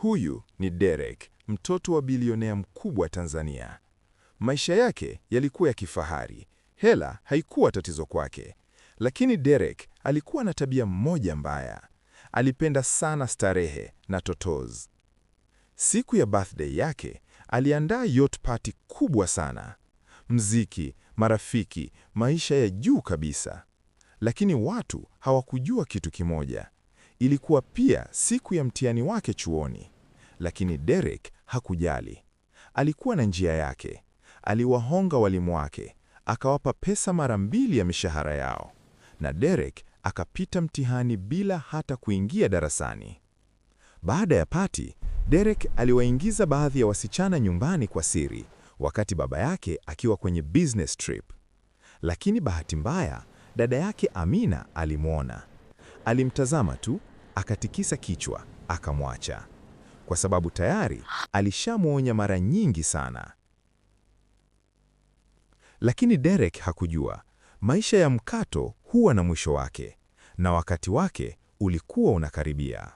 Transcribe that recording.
Huyu ni Derek, mtoto wa bilionea mkubwa Tanzania. Maisha yake yalikuwa ya kifahari. Hela haikuwa tatizo kwake. Lakini Derek alikuwa na tabia moja mbaya. Alipenda sana starehe na totoz. Siku ya birthday yake, aliandaa yacht party kubwa sana. Mziki, marafiki, maisha ya juu kabisa. Lakini watu hawakujua kitu kimoja. Ilikuwa pia siku ya mtihani wake chuoni. Lakini Derek hakujali. Alikuwa na njia yake. Aliwahonga walimu wake, akawapa pesa mara 2 ya mishahara yao. Na Derek akapita mtihani bila hata kuingia darasani. Baada ya pati, Derek aliwaingiza baadhi ya wasichana nyumbani kwa siri, wakati baba yake akiwa kwenye business trip. Lakini bahati mbaya, dada yake Amina alimwona. Alimtazama tu, akatikisa kichwa, akamwacha. Kwa sababu tayari alishamwonya mara nyingi sana. Lakini Derek hakujua, maisha ya mkato huwa na mwisho wake, na wakati wake ulikuwa unakaribia.